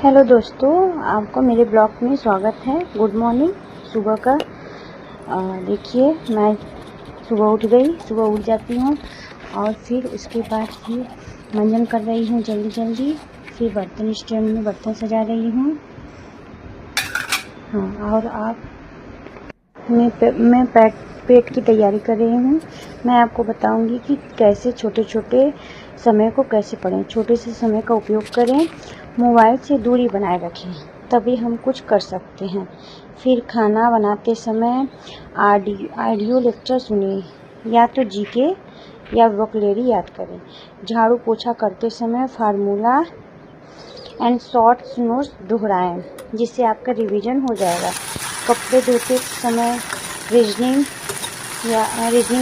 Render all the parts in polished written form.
Hello दोस्तों, आपको मेरे ब्लॉग में स्वागत है। Good morning. सुबह का देखिए, मैं सुबह उठ जाती हूँ और फिर उसके बाद फिर मंजन कर रही हूँ जल्दी। फिर बर्तन स्टैंड में बर्तन सजा रही हूँ। हाँ, और मैं पेट की तैयारी कर रही हूँ। मैं आपको बताऊंगी कि कैसे छोटे समय को कैसे पढ़ें, छोटे से समय का उपयोग करें, मोबाइल से दूरी बनाए रखें, तभी हम कुछ कर सकते हैं। फिर खाना बनाते समय ऑडियो लेक्चर सुनिए, या तो जीके या वोकैबुलरी याद करें। झाड़ू पोछा करते समय फार्मूला एंड शॉर्ट नोट्स दोहराएं, जिससे आपका रिवीजन हो जाएगा। कपड़े धोते समय रीजनिंग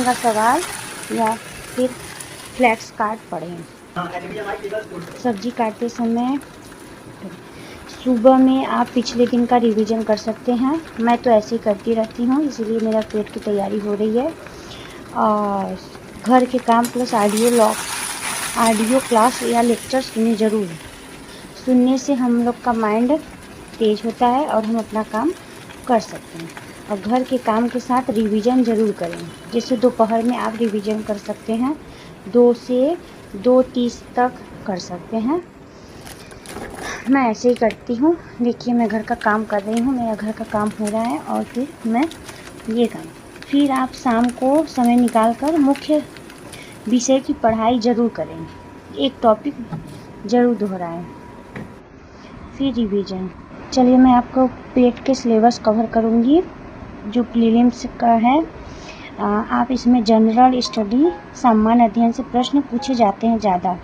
का सवाल या फिर फ्लैक्स कार्ड पढ़ें। सब्जी काटते समय सुबह में आप पिछले दिन का रिवीजन कर सकते हैं। मैं तो ऐसे ही करती रहती हूँ, इसीलिए मेरा पेट की तैयारी हो रही है। और घर के काम प्लस ऑडियो क्लास या लेक्चर सुने ज़रूर। सुनने से हम लोग का माइंड तेज होता है और हम अपना काम कर सकते हैं। और घर के काम के साथ रिवीजन ज़रूर करें। जैसे दोपहर में आप रिवीजन कर सकते हैं, 2 से 2:30 तक कर सकते हैं। मैं ऐसे ही करती हूँ। देखिए, मैं घर का काम कर रही हूँ, मेरा घर का काम हो रहा है और फिर मैं ये काम। फिर आप शाम को समय निकाल कर मुख्य विषय की पढ़ाई ज़रूर करें, एक टॉपिक ज़रूर दोहराएं। फिर रिवीजन। चलिए, मैं आपको पेट के सिलेबस कवर करूँगी जो प्रीलिम्स का है। आप इसमें जनरल स्टडी, सामान्य अध्ययन से प्रश्न पूछे जाते हैं ज़्यादा।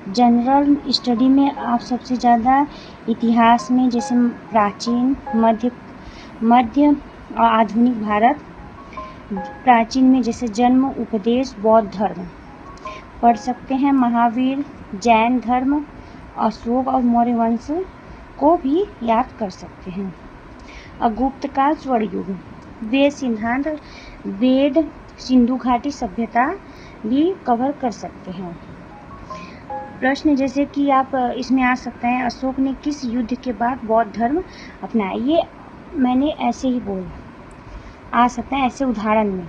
जनरल स्टडी में आप सबसे ज़्यादा इतिहास में, जैसे प्राचीन, मध्य और आधुनिक भारत। प्राचीन में जैसे जन्म, उपदेश, बौद्ध धर्म पढ़ सकते हैं। महावीर, जैन धर्म, अशोक और मौर्य वंश को भी याद कर सकते हैं। और गुप्त काल, स्वर्ण युग, वेद सिंधु घाटी सभ्यता भी कवर कर सकते हैं। प्रश्न जैसे कि आप इसमें आ सकते हैं, अशोक ने किस युद्ध के बाद बौद्ध धर्म अपनाया? ये मैंने ऐसे ही आ सकता है ऐसे उदाहरण में।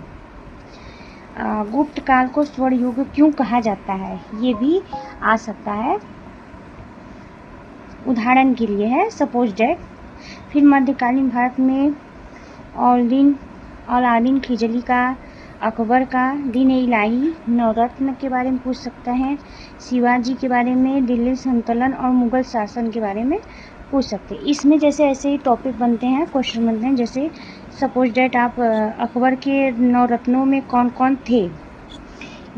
गुप्त काल को स्वर्ण युग क्यों कहा जाता है? ये भी आ सकता है, उदाहरण के लिए है, सपोज डेट। फिर मध्यकालीन भारत में अलादीन खिलजी का, अकबर का, दीन इलाही, नवरत्न के बारे में पूछ सकता है। शिवाजी के बारे में, दिल्ली सल्तनत और मुगल शासन के बारे में पूछ सकते हैं। इसमें जैसे ऐसे ही टॉपिक बनते हैं, क्वेश्चन बनते हैं। जैसे सपोज डेट आप अकबर के नवरत्नों में कौन कौन थे?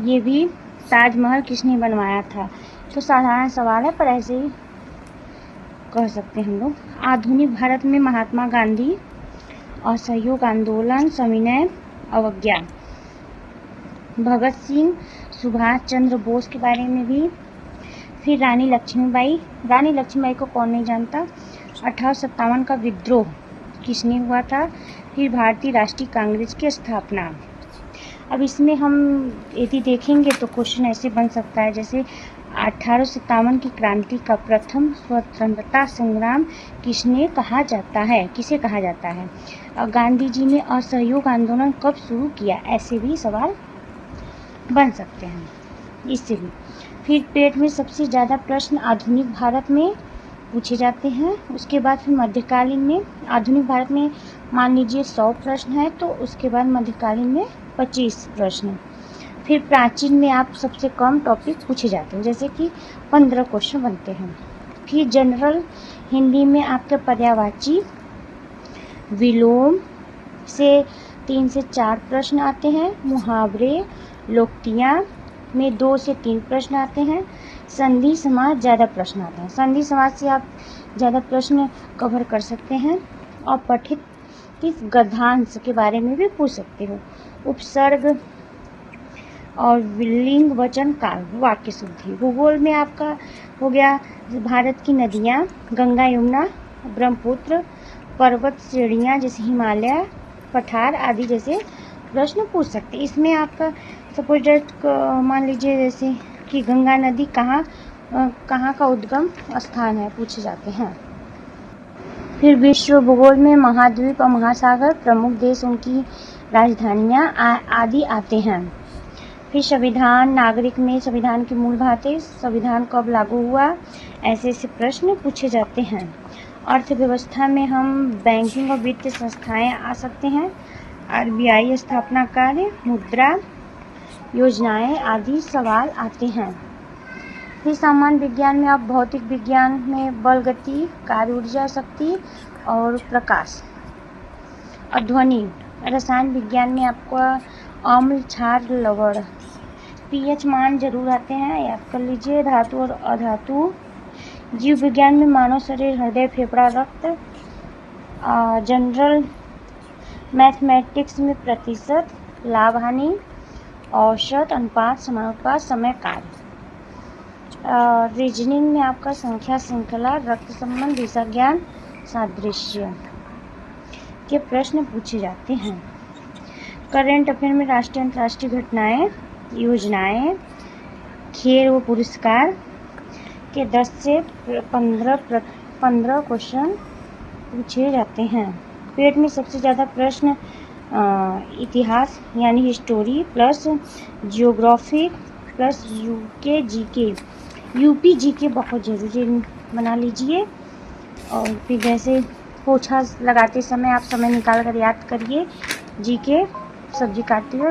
ये भी ताजमहल किसने बनवाया था? तो साधारण सवाल है, पर ऐसे ही कह सकते हैं हम लोग। आधुनिक भारत में महात्मा गांधी, असहयोग आंदोलन, सविनय अवज्ञा, भगत सिंह, सुभाष चंद्र बोस के बारे में भी। फिर रानी लक्ष्मीबाई को कौन नहीं जानता? 1857 का विद्रोह किसने हुआ था? फिर भारतीय राष्ट्रीय कांग्रेस की स्थापना। अब इसमें हम यदि देखेंगे तो क्वेश्चन ऐसे बन सकता है, जैसे 1857 की क्रांति का प्रथम स्वतंत्रता संग्राम किसे कहा जाता है? और गांधी जी ने असहयोग आंदोलन कब शुरू किया? ऐसे भी सवाल बन सकते हैं इससे भी। फिर पेट में सबसे ज़्यादा प्रश्न आधुनिक भारत में पूछे जाते हैं। उसके बाद फिर मध्यकालीन में, आधुनिक भारत में मान लीजिए 100 प्रश्न है, तो उसके बाद मध्यकालीन में 25 प्रश्न। फिर प्राचीन में आप सबसे कम टॉपिक पूछे जाते हैं, जैसे कि 15 क्वेश्चन बनते हैं। फिर जनरल हिंदी में आपके पर्यायवाची, विलोम से 3 से 4 प्रश्न आते हैं। मुहावरे, लोकोक्तियाँ में 2 से 3 प्रश्न आते हैं। संधि समास ज़्यादा प्रश्न आते हैं। संधि समास से आप ज़्यादा प्रश्न कवर कर सकते हैं। और पठित किस गद्यांश के बारे में भी पूछ सकते हो। उपसर्ग और लिंग, वचन, काल, वाक्य शुद्धि। भूगोल में आपका हो गया भारत की नदियाँ, गंगा, यमुना, ब्रह्मपुत्र, पर्वत श्रेणियाँ जैसे हिमालय, पठार आदि जैसे प्रश्न पूछ सकते हैं। इसमें आपका सपोज डेट मान लीजिए जैसे कि गंगा नदी कहाँ का उद्गम स्थान है, पूछे जाते हैं। फिर विश्व भूगोल में महाद्वीप और महासागर, प्रमुख देश, उनकी राजधानियाँ आदि आते हैं। फिर संविधान, नागरिक में संविधान की मूल बातें, संविधान कब लागू हुआ, ऐसे ऐसे प्रश्न पूछे जाते हैं। अर्थव्यवस्था में हम बैंकिंग और वित्तीय संस्थाएं आ सकते हैं। RBI स्थापना कार्य, मुद्रा योजनाएं आदि सवाल आते हैं। फिर सामान्य विज्ञान में आप भौतिक विज्ञान में बल, गति, कार्य ऊर्जा, शक्ति और प्रकाश और ध्वनि। रसायन विज्ञान में आपका अम्ल, क्षार, लवण। pH मान जरूर आते हैं, याद कर लीजिए। धातु और अधातु। जीव विज्ञान में मानव शरीर, हृदय, फेफड़ा, रक्त। जनरल मैथमेटिक्स में प्रतिशत, लाभ, हानि, औसत, अनुपात, समानुपात, समय, कार्य। रीजनिंग में आपका संख्या, श्रृंखला, रक्त संबंध, दिशा ज्ञान, सादृश्य के प्रश्न पूछे जाते हैं। करंट अफेयर में राष्ट्रीय अंतर्राष्ट्रीय घटनाएं, योजनाएं, खेल व पुरस्कार के 10 से 15 क्वेश्चन पूछे जाते हैं। पेट में सबसे ज़्यादा प्रश्न इतिहास यानी history plus geography plus UP GK बहुत ज़रूरी बना लीजिए। और फिर जैसे पोछा लगाते समय आप समय निकाल कर याद करिए जीके। सब्जी काटते हुए